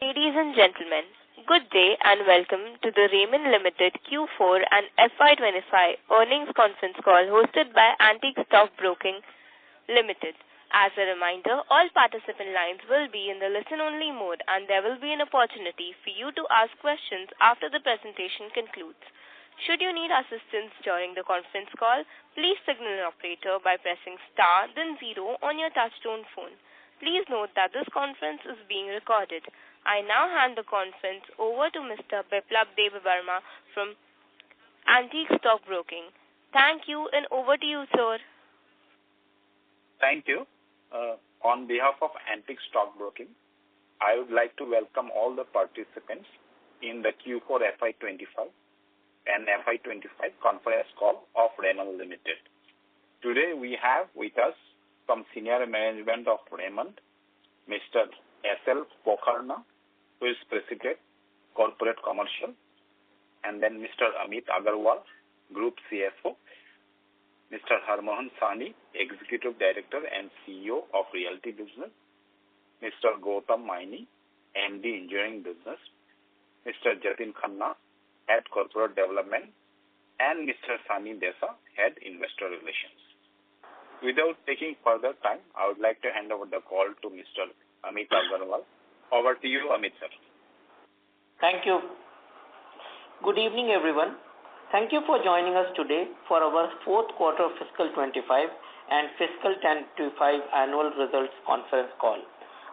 Ladies and gentlemen, good day and welcome to the Raymond Limited Q4 and FY25 earnings conference call hosted by Antique Stock Broking Limited. As a reminder, all participant lines will be in the listen-only mode and there will be an opportunity for you to ask questions after the presentation concludes. Should you need assistance during the conference call, please signal an operator by pressing star then 0 on your touchtone phone. Please note that this conference is being recorded. I now hand the conference over to Mr. Biplab Debbarma from Antique Stock Broking. Thank you and over to you, sir. Thank you. On behalf of Antique Stock Broking, I would like to welcome all the participants in the Q4 FY25 and FY25 conference call of Raymond Limited. Today we have with us from senior management of Raymond, Mr. S.L. Pokharna, who is President, Corporate Commercial, and then Mr. Amit Agarwal, Group CFO, Mr. Harmohan Sahni, Executive Director and CEO of Realty Business, Mr. Gautam Maini, MD Engineering Business, Mr. Jatin Khanna, Head Corporate Development, and Mr. Sani Desa, Head Investor Relations. Without taking further time, I would like to hand over the call to Mr. Amit Agarwal. Over to you, Amit sir. Thank you. Good evening, everyone. Thank you for joining us today for our fourth quarter of fiscal 25 and fiscal 25 annual results conference call.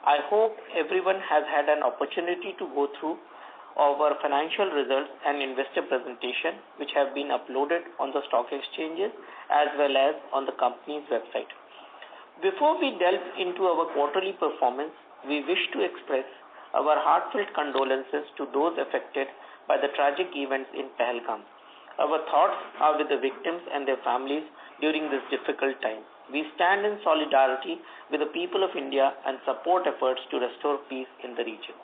I hope everyone has had an opportunity to go through our financial results and investor presentation, which have been uploaded on the stock exchanges as well as on the company's website. Before we delve into our quarterly performance, we wish to express our heartfelt condolences to those affected by the tragic events in Pahalgam. Our thoughts are with the victims and their families during this difficult time. We stand in solidarity with the people of India and support efforts to restore peace in the region.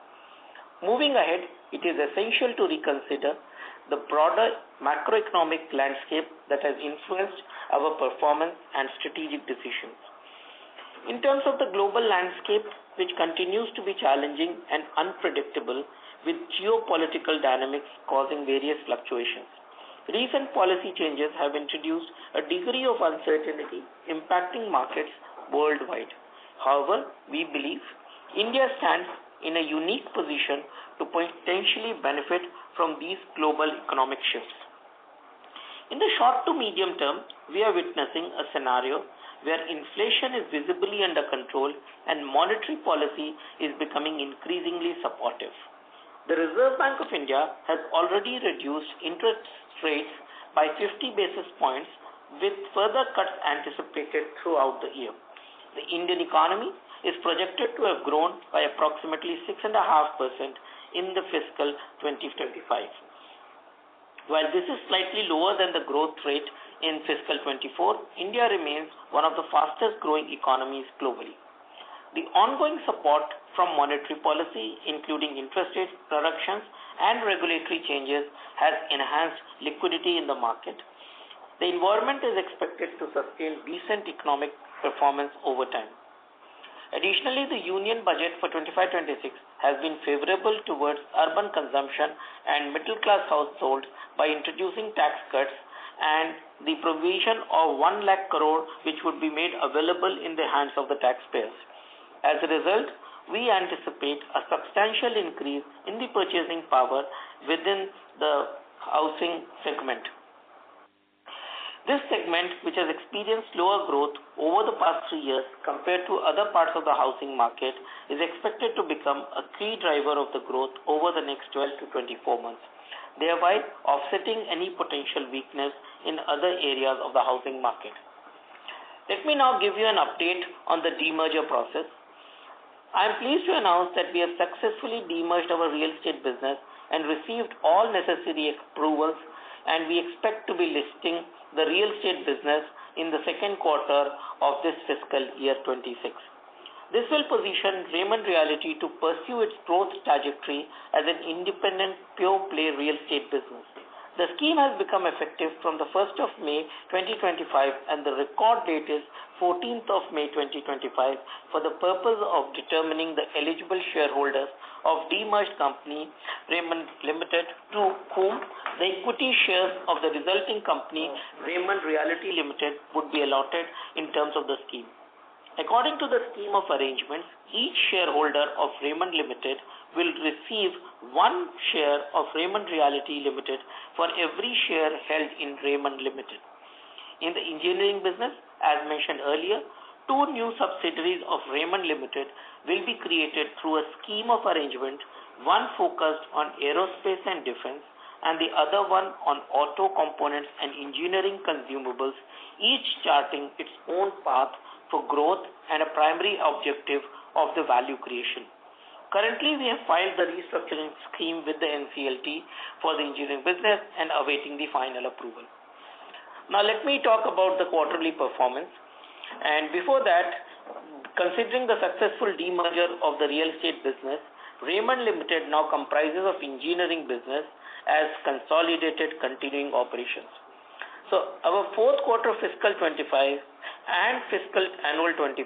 Moving ahead, it is essential to reconsider the broader macroeconomic landscape that has influenced our performance and strategic decisions. In terms of the global landscape, which continues to be challenging and unpredictable, with geopolitical dynamics causing various fluctuations, recent policy changes have introduced a degree of uncertainty impacting markets worldwide. However, we believe India stands in a unique position to potentially benefit from these global economic shifts. In the short to medium term, we are witnessing a scenario where inflation is visibly under control and monetary policy is becoming increasingly supportive. The Reserve Bank of India has already reduced interest rates by 50 basis points with further cuts anticipated throughout the year. The Indian economy is projected to have grown by approximately 6.5% in the fiscal 2025. While this is slightly lower than the growth rate in fiscal 24, India remains one of the fastest growing economies globally. The ongoing support from monetary policy, including interest rate reductions and regulatory changes, has enhanced liquidity in the market. The environment is expected to sustain decent economic performance over time. Additionally, the Union Budget for 25-26 has been favorable towards urban consumption and middle-class households by introducing tax cuts and the provision of 1 lakh crore which would be made available in the hands of the taxpayers. As a result, we anticipate a substantial increase in the purchasing power within the housing segment. This segment, which has experienced lower growth over the past 3 years compared to other parts of the housing market, is expected to become a key driver of the growth over the next 12 to 24 months, thereby offsetting any potential weakness in other areas of the housing market. Let me now give you an update on the demerger process. I am pleased to announce that we have successfully demerged our real estate business and received all necessary approvals, and we expect to be listing the real estate business in the second quarter of this fiscal year 26. This will position Raymond Realty to pursue its growth trajectory as an independent pure-play real estate business. The scheme has become effective from the 1st of May 2025 and the record date is 14th of May 2025 for the purpose of determining the eligible shareholders of demerged company Raymond Limited to whom the equity shares of the resulting company Raymond Realty Limited would be allotted in terms of the scheme. According to the scheme of arrangements, each shareholder of Raymond Limited will receive one share of Raymond Realty Limited for every share held in Raymond Limited. In the engineering business, as mentioned earlier, two new subsidiaries of Raymond Limited will be created through a scheme of arrangement, one focused on aerospace and defense and the other one on auto components and engineering consumables, each charting its own path for growth and a primary objective of the value creation. Currently, we have filed the restructuring scheme with the NCLT for the engineering business and awaiting the final approval. Now, let me talk about the quarterly performance. And before that, considering the successful demerger of the real estate business, Raymond Limited now comprises of engineering business as consolidated continuing operations. So, our fourth quarter fiscal 25 and fiscal annual 25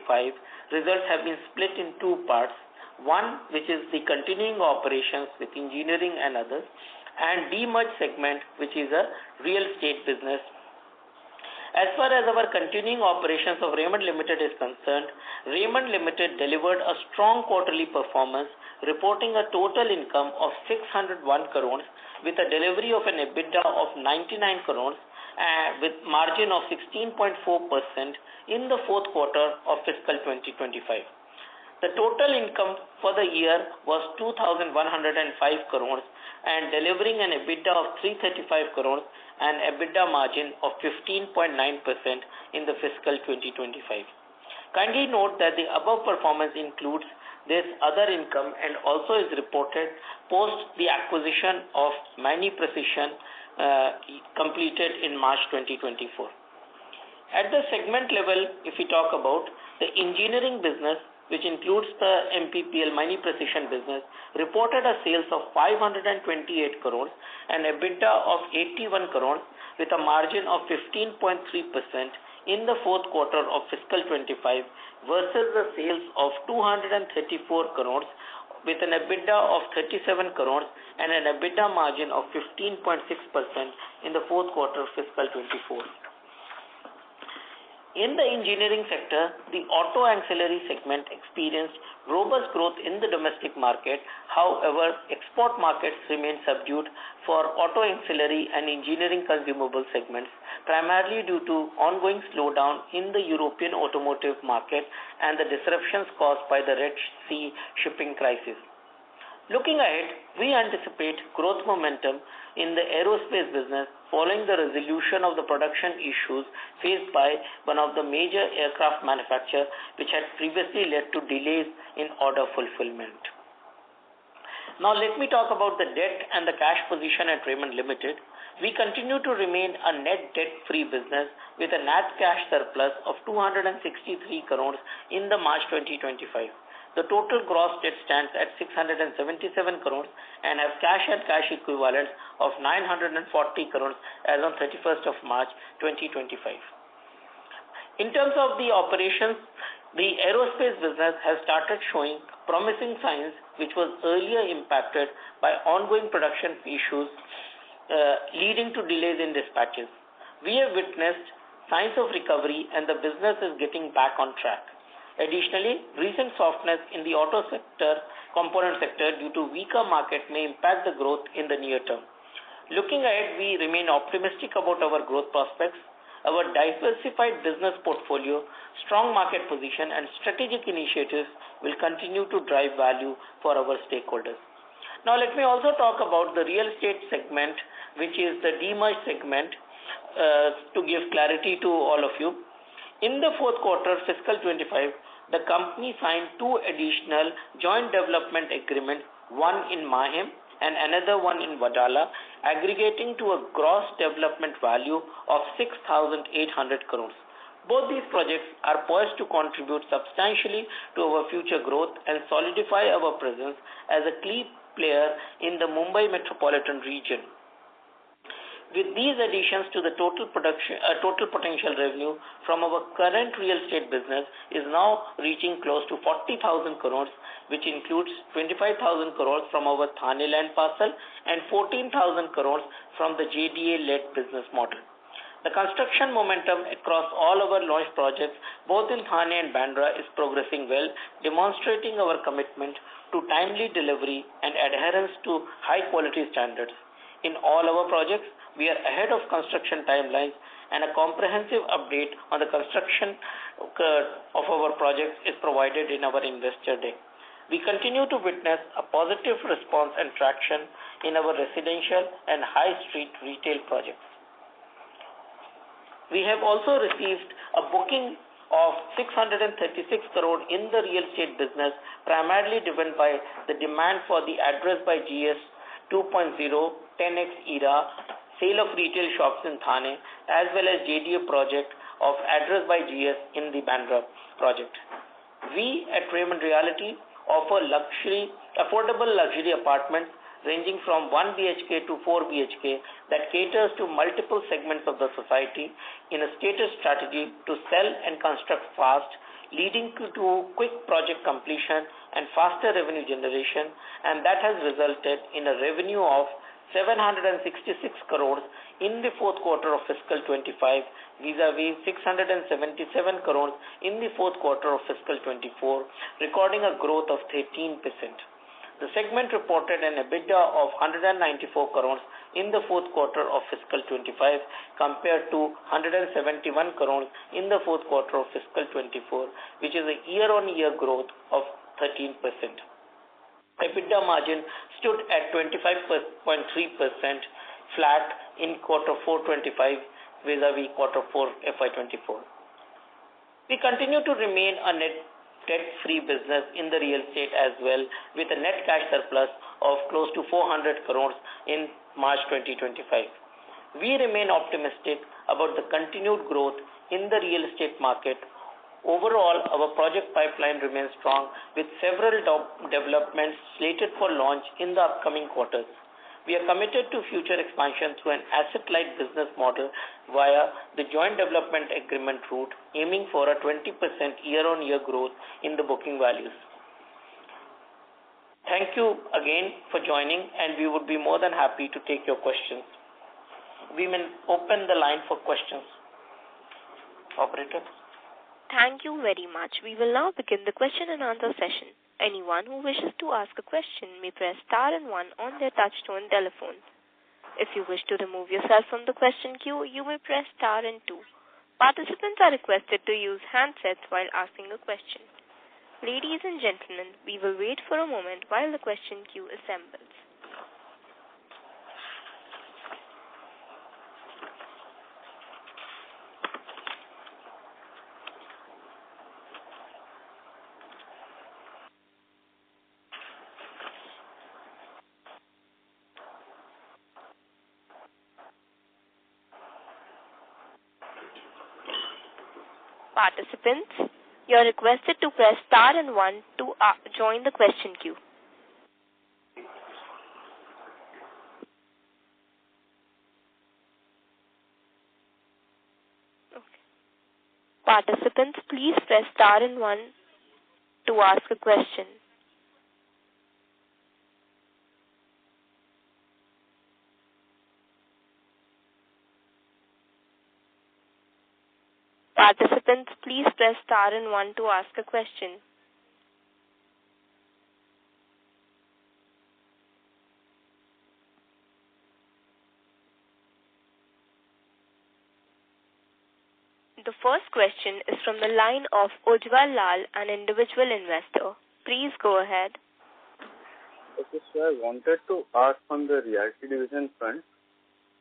results have been split in two parts. One, which is the continuing operations with engineering and others, and demerged segment, which is a real estate business. As far as our continuing operations of Raymond Limited is concerned, Raymond Limited delivered a strong quarterly performance, reporting a total income of 601 crores with a delivery of an EBITDA of 99 crores with margin of 16.4% in the fourth quarter of fiscal 2025. The total income for the year was 2,105 crores and delivering an EBITDA of 335 crores and EBITDA margin of 15.9% in the fiscal 2025. Kindly note that the above performance includes this other income and also is reported post the acquisition of Mani Precision completed in March 2024. At the segment level, if we talk about the engineering business, which includes the MPPL Mani Precision business, reported a sales of 528 crores and EBITDA of 81 crores with a margin of 15.3% in the fourth quarter of fiscal 25 versus the sales of 234 crores with an EBITDA of 37 crores and an EBITDA margin of 15.6% in the fourth quarter of fiscal 24. In the engineering sector, the auto ancillary segment experienced robust growth in the domestic market. However, export markets remain subdued for auto ancillary and engineering consumable segments, primarily due to ongoing slowdown in the European automotive market and the disruptions caused by the Red Sea shipping crisis. Looking ahead, we anticipate growth momentum in the aerospace business following the resolution of the production issues faced by one of the major aircraft manufacturers, which had previously led to delays in order fulfillment. Now, let me talk about the debt and the cash position at Raymond Limited. We continue to remain a net debt-free business with a net cash surplus of 263 crores in the March 2025. The total gross debt stands at 677 crores and have cash and cash equivalents of 940 crores as on 31st of March 2025. In terms of the operations, the aerospace business has started showing promising signs, which was earlier impacted by ongoing production issues leading to delays in dispatches. We have witnessed signs of recovery and the business is getting back on track. Additionally, recent softness in the auto sector, component sector due to weaker market may impact the growth in the near term. Looking ahead, we remain optimistic about our growth prospects. Our diversified business portfolio, strong market position and strategic initiatives will continue to drive value for our stakeholders. Now, let me also talk about the real estate segment, which is the demerged segment, to give clarity to all of you. In the fourth quarter fiscal 25, the company signed two additional joint development agreements, one in Mahim and another one in Wadala, aggregating to a gross development value of 6,800 crores. Both these projects are poised to contribute substantially to our future growth and solidify our presence as a key player in the Mumbai metropolitan region. With these additions to the total potential revenue from our current real estate business is now reaching close to 40,000 crores, which includes 25,000 crores from our Thane land parcel and 14,000 crores from the JDA-led business model. The construction momentum across all our launch projects, both in Thane and Bandra, is progressing well, demonstrating our commitment to timely delivery and adherence to high-quality standards. In all our projects, we are ahead of construction timelines, and a comprehensive update on the construction of our projects is provided in our Investor Day. We continue to witness a positive response and traction in our residential and high street retail projects. We have also received a booking of 636 crore in the real estate business, primarily driven by the demand for the Address by GS 2.0 10x era sale of retail shops in Thane, as well as JDA project of Address by GS in the Bandra project. We at Raymond Realty offer affordable luxury apartments ranging from 1 BHK to 4 BHK that caters to multiple segments of the society in a stated strategy to sell and construct fast, leading to quick project completion and faster revenue generation, and that has resulted in a revenue of 766 crores in the fourth quarter of fiscal 25 vis-a-vis 677 crores in the fourth quarter of fiscal 24, recording a growth of 13%. The segment reported an EBITDA of 194 crores in the fourth quarter of fiscal 25 compared to 171 crores in the fourth quarter of fiscal 24, which is a year-on-year growth of 13%. EBITDA margin stood at 25.3%, flat in quarter 4 25 vis-a-vis quarter 4 FY24. We continue to remain a net debt-free business in the real estate as well, with a net cash surplus of close to 400 crores in March 2025. We remain optimistic about the continued growth in the real estate market. Overall, our project pipeline remains strong, with several developments slated for launch in the upcoming quarters. We are committed to future expansion through an asset-light business model via the joint development agreement route, aiming for a 20% year-on-year growth in the booking values. Thank you again for joining, and we would be more than happy to take your questions. We may open the line for questions. Operator. Thank you very much. We will now begin the question and answer session. Anyone who wishes to ask a question may press star and 1 on their touchtone telephone. If you wish to remove yourself from the question queue, you may press star and 2. Participants are requested to use handsets while asking a question. Ladies and gentlemen, we will wait for a moment while the question queue assembles. Participants, you are requested to press star and 1 to join the question queue. Okay. Participants, please press star and 1 to ask a question. Participants, please press star and 1 to ask a question. The first question is from the line of Ujjwal Lal, an individual investor. Please go ahead. Okay, so I wanted to ask on the realty division front,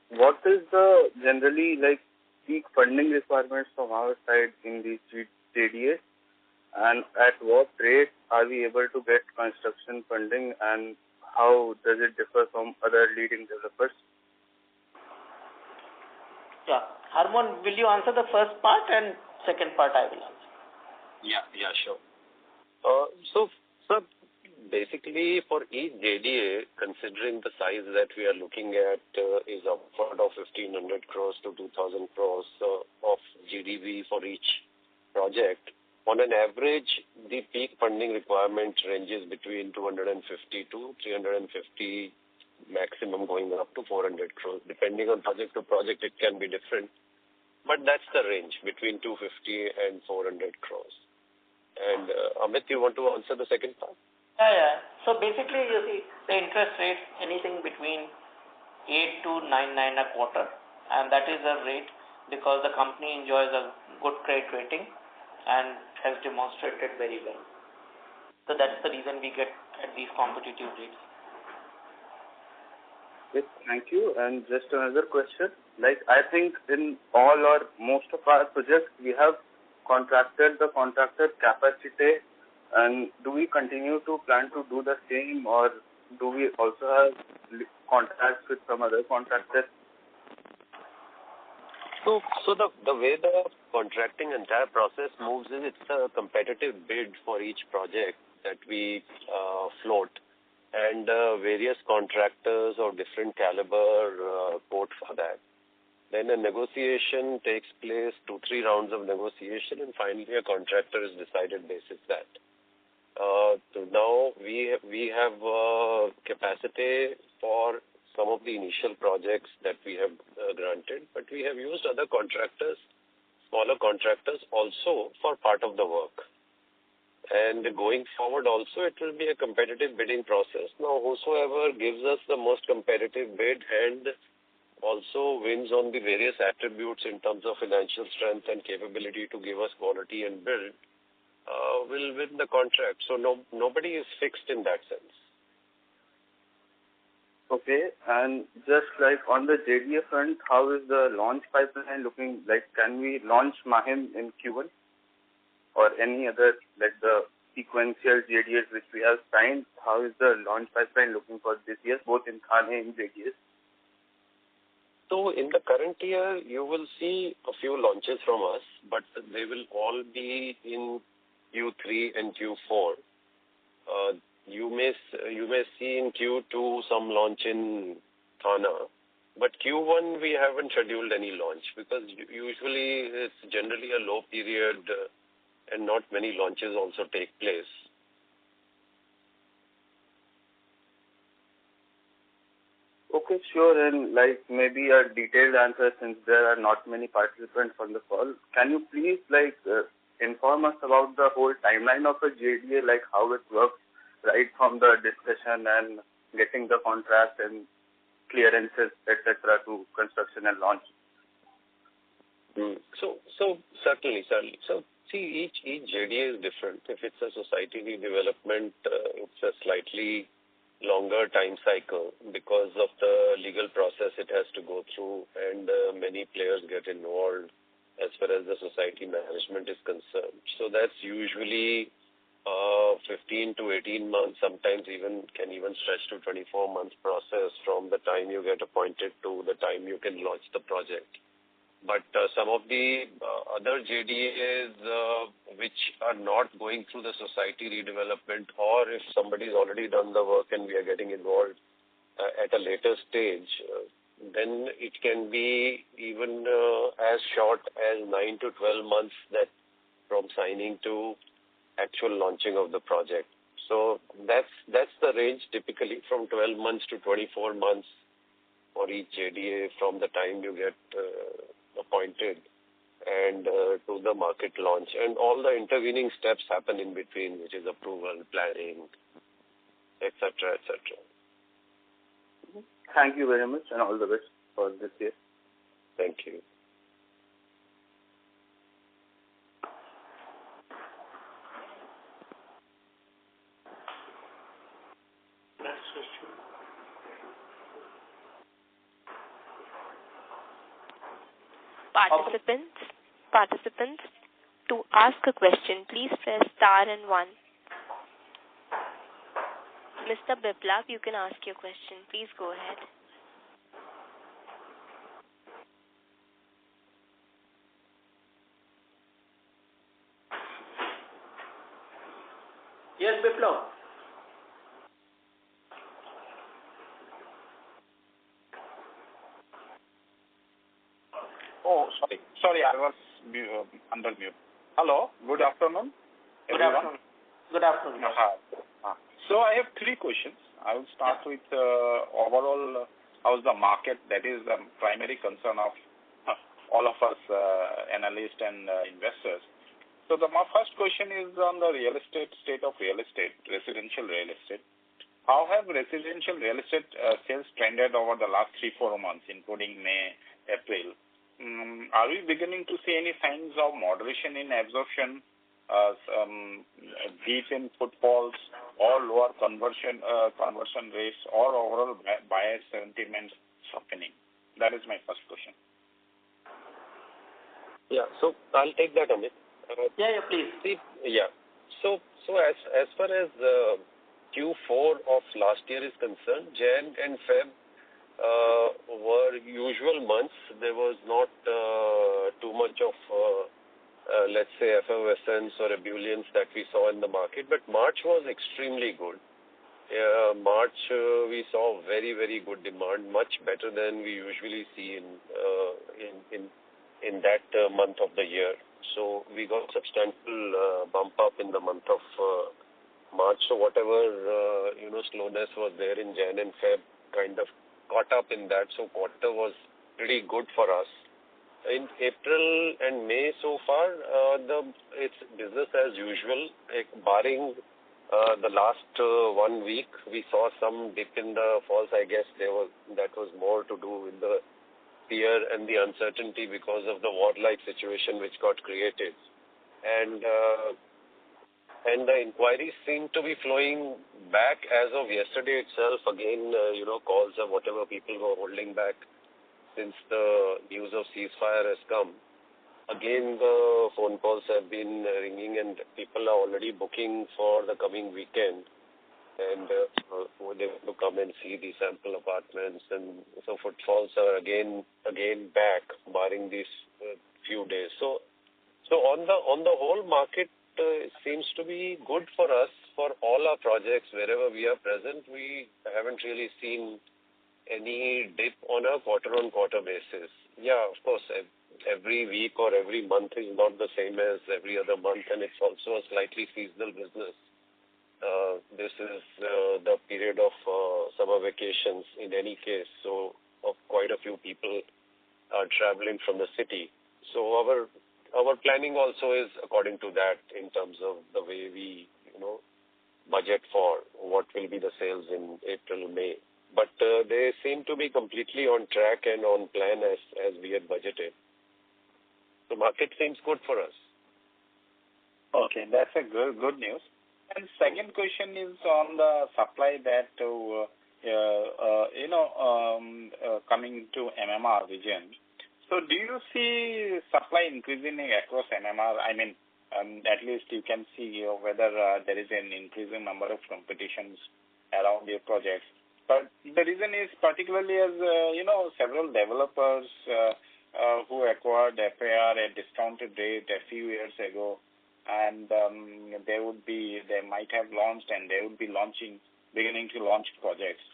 what is the generally peak funding requirements from our side in these JDAs, and at what rate are we able to get construction funding, and how does it differ from other leading developers? Yeah. Raymond, will you answer the first part, and second part I will answer? Yeah, sure. So, basically, for each JDA, considering the size that we are looking at is upward of 1,500 crores to 2,000 crores of GDV for each project. On an average, the peak funding requirement ranges between 250 to 350, maximum going up to 400 crores. Depending on project to project, it can be different. But that's the range, between 250 and 400 crores. And Amit, you want to answer the second part? Yeah. So basically, you see, the interest rates anything between 8 to 9 a quarter, and that is the rate because the company enjoys a good credit rating and has demonstrated very well. So that's the reason we get at these competitive rates. Yes, thank you. And just another question. Like, I think in all or most of our projects, we have contracted the contractor capacity. And do we continue to plan to do the same, or do we also have contracts with some other contractors? So the way the contracting entire process moves is it's a competitive bid for each project that we float, and various contractors of different caliber quote for that. Then a negotiation takes place, 2-3 rounds of negotiation, and finally a contractor is decided basis that. So now we have capacity for some of the initial projects that we have granted, but we have used other contractors, smaller contractors also for part of the work. And going forward also it will be a competitive bidding process. Now whosoever gives us the most competitive bid and also wins on the various attributes in terms of financial strength and capability to give us quality and build will win the contract. So nobody is fixed in that sense. Okay, and just like on the JDA front, how is the launch pipeline looking? Like, can we launch Mahim in Q1 or any other, like the sequential JDAs which we have signed? How is the launch pipeline looking for this year, both in Thane and JDAs? So in the current year, you will see a few launches from us, but they will all be in Q3 and Q4. You may see in Q2 some launch in Thane, but Q1 we haven't scheduled any launch because usually it's generally a low period and not many launches also take place. Okay, sure. And like maybe a detailed answer since there are not many participants on the call. Can you please inform us about the whole timeline of a JDA, like how it works, right from the discussion and getting the contract and clearances, etc., to construction and launch? So certainly. So see, each JDA is different. If it's a society redevelopment, it's a slightly longer time cycle because of the legal process it has to go through, and many players get involved as far as the society management is concerned. So that's usually 15 to 18 months, sometimes can even stretch to 24 months process from the time you get appointed to the time you can launch the project. But some of the other JDAs which are not going through the society redevelopment, or if somebody's already done the work and we are getting involved at a later stage, then it can be even as short as 9 to 12 months that from signing to actual launching of the project. So that's the range typically from 12 months to 24 months for each JDA from the time you get appointed and to the market launch. And all the intervening steps happen in between, which is approval, planning, etc., etc. Thank you very much and all the best for this year. Thank you. Participants, to ask a question, please press star and 1. Mr. Biplab, you can ask your question. Please go ahead. Yes, Biplab. Oh, sorry, I was under mute. Hello, good afternoon, Good everyone. afternoon. Good afternoon. So I have three questions. I will start with overall how's the market. That is the primary concern of all of us analysts and investors. So my first question is on the state of real estate, residential real estate. How have residential real estate sales trended over the last 3-4 months, including May, April? Are we beginning to see any signs of moderation in absorption, dip in footfalls, or lower conversion rates, or overall buyer sentiment softening? That is my first question. Yeah, so I'll take that, Amit. Please. So as far as Q4 of last year is concerned, Jan and Feb were usual months. There was not too much of, let's say, effervescence or ebullience that we saw in the market. But March was extremely good. March, we saw very, very good demand, much better than we usually see in that month of the year. So we got substantial bump up in the month of March. So whatever slowness was there in Jan and Feb kind of caught up in that. So quarter was pretty good for us. In April and May so far, it's business as usual, barring the last 1 week. We saw some dip in the falls. I guess that was more to do with the fear and the uncertainty because of the war-like situation which got created. And the inquiries seem to be flowing back as of yesterday itself. Again, calls of whatever people were holding back since the news of ceasefire has come. Again, the phone calls have been ringing and people are already booking for the coming weekend. And they want to come and see the sample apartments, and so footfalls are again back, barring these few days. So on the whole, market seems to be good for us for all our projects wherever we are present. We haven't really seen any dip on a quarter-on-quarter basis. Yeah, of course, every week or every month is not the same as every other month, and it's also a slightly seasonal business. This is the period of summer vacations in any case, so quite a few people are traveling from the city. So our planning also is according to that in terms of the way we budget for what will be the sales in April, May. But they seem to be completely on track and on plan as we had budgeted. The market seems good for us. Okay, that's a good news. And second question is on the supply that coming to MMR region. So do you see supply increasing across MMR? I mean, at least you can see whether there is an increasing number of competitions around your projects. But the reason is particularly as several developers who acquired FAR at discounted rate a few years ago, and they might have launched and they would be beginning to launch projects.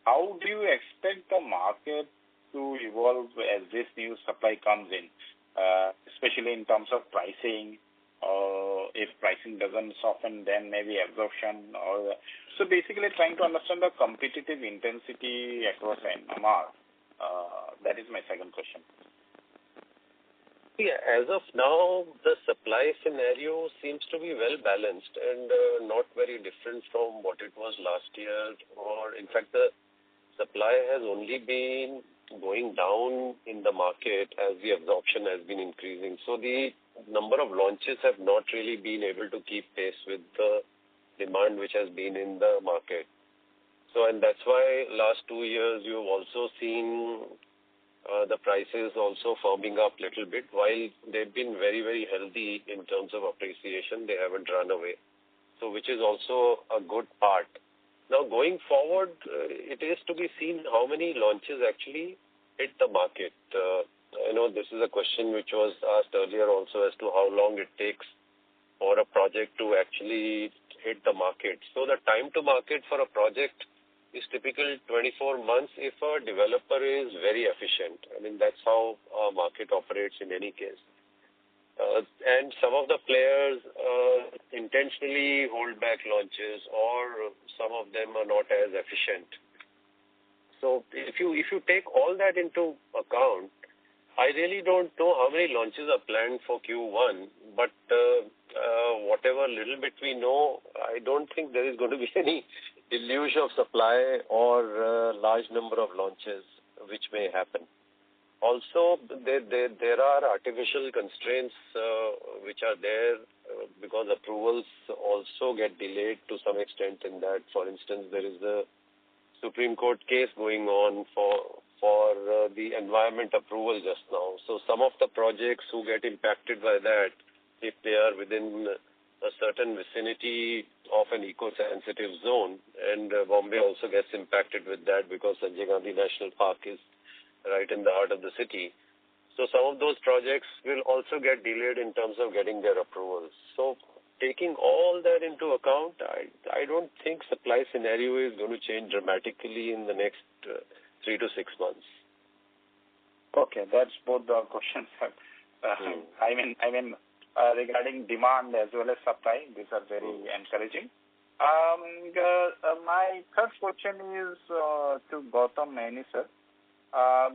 How do you expect the market to evolve as this new supply comes in, especially in terms of pricing, or if pricing doesn't soften, then maybe absorption, so basically trying to understand the competitive intensity across MMR. That is my second question. Yeah, as of now, the supply scenario seems to be well balanced and not very different from what it was last year. Or in fact, the supply has only been going down in the market as the absorption has been increasing. So the number of launches have not really been able to keep pace with the demand which has been in the market. So, and that's why last 2 years you've also seen the prices also firming up a little bit. While they've been very, very healthy in terms of appreciation, they haven't run away. So, which is also a good part. Now, going forward, it is to be seen how many launches actually hit the market. I know this is a question which was asked earlier also as to how long it takes for a project to actually hit the market. So the time to market for a project is typical 24 months if a developer is very efficient. I mean, that's how our market operates in any case. And some of the players intentionally hold back launches, or some of them are not as efficient. So if you take all that into account, I really don't know how many launches are planned for Q1, but whatever little bit we know, I don't think there is going to be any deluge of supply or large number of launches which may happen. Also, there are artificial constraints which are there because approvals also get delayed to some extent in that. For instance, there is a Supreme Court case going on for the environment approval just now. So some of the projects who get impacted by that, if they are within a certain vicinity of an eco-sensitive zone, and Bombay also gets impacted with that because Sanjay Gandhi National Park is right in the heart of the city. So some of those projects will also get delayed in terms of getting their approvals. So taking all that into account, I don't think supply scenario is going to change dramatically in the next 3 to 6 months. Okay, that's both the questions. I mean, regarding demand as well as supply, these are very encouraging. My third question is to Gautam Maini, sir.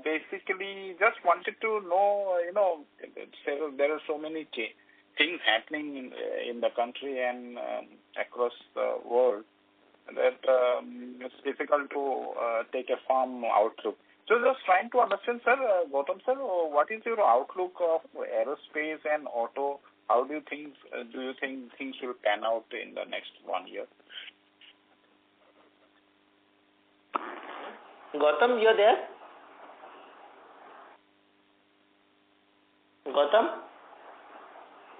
Basically, just wanted to know, there are so many things happening in the country and across the world that it's difficult to take a firm outlook. So just trying to understand, sir, Gautam sir, what is your outlook of aerospace and auto? How do you think things will pan out in the next 1 year? Gautam, you're there? Gautam?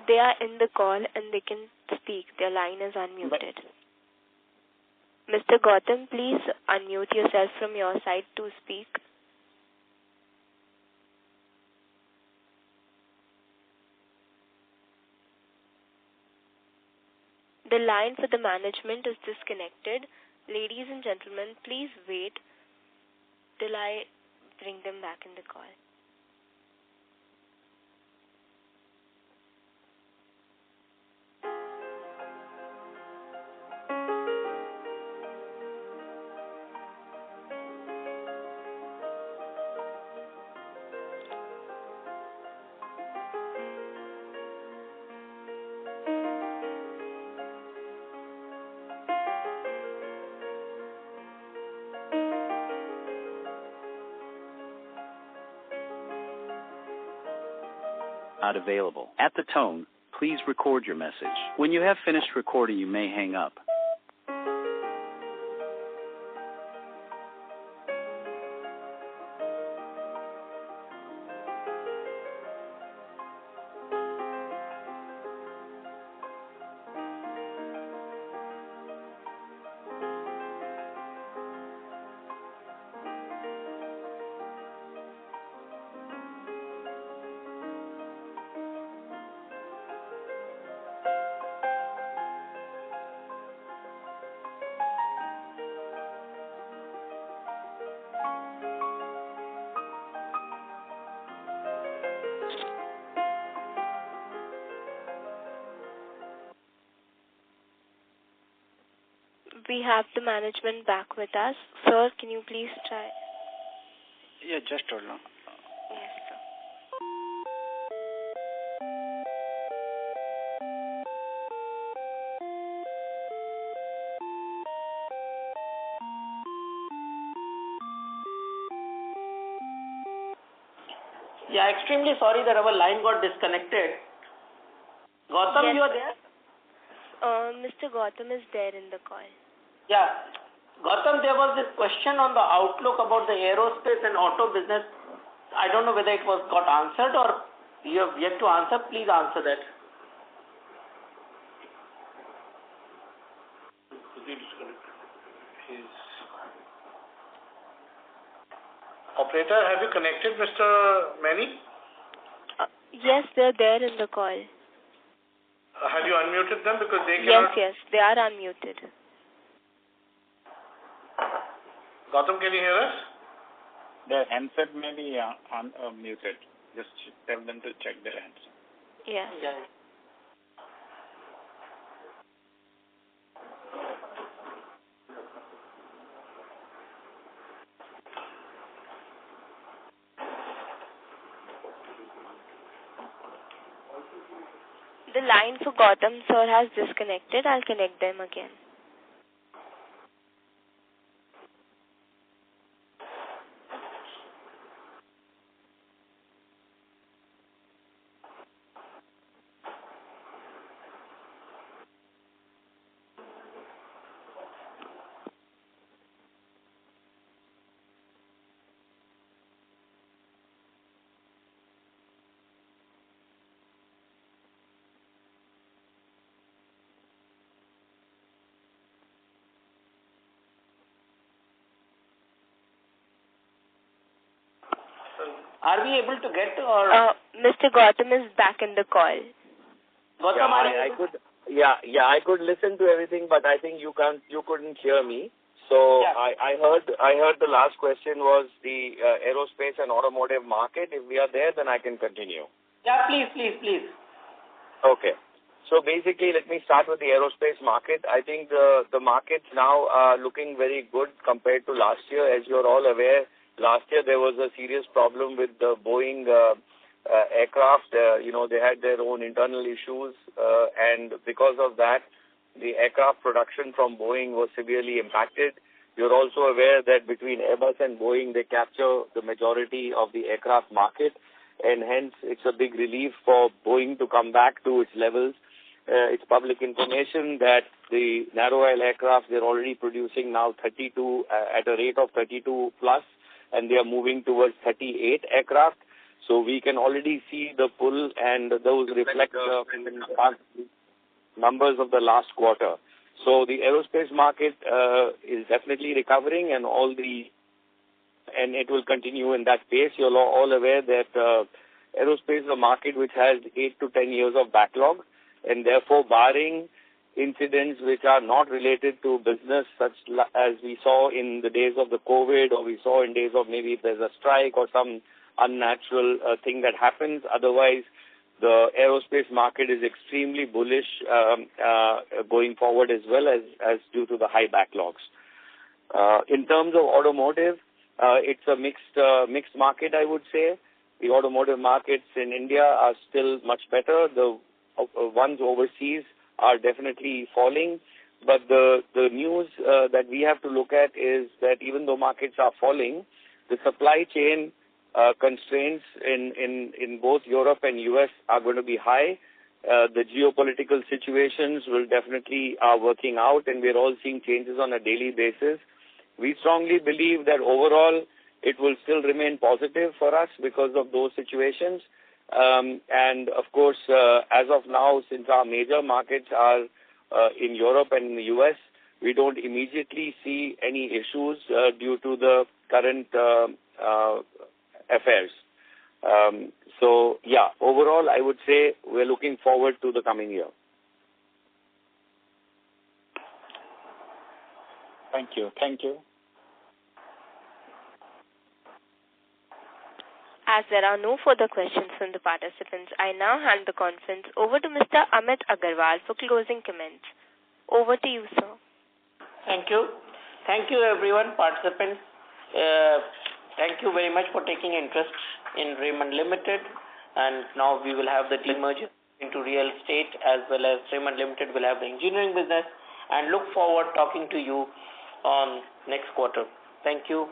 They are in the call and they can speak. Their line is unmuted. Mr. Gautam, please unmute yourself from your side to speak. The line for the management is disconnected. Ladies and gentlemen, please wait till I bring them back in the call. Not available. At the tone, please record your message. When you have finished recording, you may hang up. We have the management back with us. Sir, can you please try? Yeah, just hold on. Yes, sir. Yeah, extremely sorry that our line got disconnected. Gautam, Yes, you are there? Mr. Gautam is there in the call. Yeah. Gautam, there was this question on the outlook about the aerospace and auto business. I don't know whether it got answered or you have yet to answer. Please answer that. Operator, have you connected Mr. Maini? Yes, they're there in the call. Have you unmuted them because they cannot? Yes, they are unmuted. Gautam, can you hear us? The handset may be muted. Just tell them to check their handset. Yes. Yeah. The line for Gautam sir has disconnected. I'll connect them again. Are we able to get or Mr. Gautam is back in the call. Gautam? I could listen to everything, but I think you couldn't hear me. So Yeah. I heard the last question was the aerospace and automotive market. If we are there, then I can continue. Yeah, please. Okay. So basically, let me start with the aerospace market. I think the markets now are looking very good compared to last year. As you're all aware, last year there was a serious problem with the Boeing aircraft. They had their own internal issues, and because of that, the aircraft production from Boeing was severely impacted. You're also aware that between Airbus and Boeing, they capture the majority of the aircraft market, and hence it's a big relief for Boeing to come back to its levels. It's public information that the narrow-aisle aircraft, they're already producing now 32 at a rate of 32 plus, and they are moving towards 38 aircraft. So we can already see the pull, and those reflect the numbers of the last quarter. So the aerospace market is definitely recovering, and it will continue in that pace. You're all aware that aerospace is a market which has 8 to 10 years of backlog, and therefore barring incidents which are not related to business, such as we saw in the days of the COVID, or we saw in days of maybe if there's a strike or some unnatural thing that happens. Otherwise, the aerospace market is extremely bullish going forward, as well as due to the high backlogs. In terms of automotive, it's a mixed market, I would say. The automotive markets in India are still much better. The ones overseas are definitely falling. But the news that we have to look at is that even though markets are falling, the supply chain constraints in both Europe and US are going to be high. The geopolitical situations will definitely are working out, and we're all seeing changes on a daily basis. We strongly believe that overall it will still remain positive for us because of those situations. And of course, as of now, since our major markets are in Europe and in the US, we don't immediately see any issues due to the current affairs. So, yeah, overall, I would say we're looking forward to the coming year. Thank you. As there are no further questions from the participants, I now hand the conference over to Mr. Amit Agarwal for closing comments. Over to you, sir. Thank you. Thank you, everyone, participants. Thank you very much for taking interest in Raymond Limited. And now we will have the demerger into real estate, as well as Raymond Limited will have the engineering business. And look forward talking to you on next quarter. Thank you.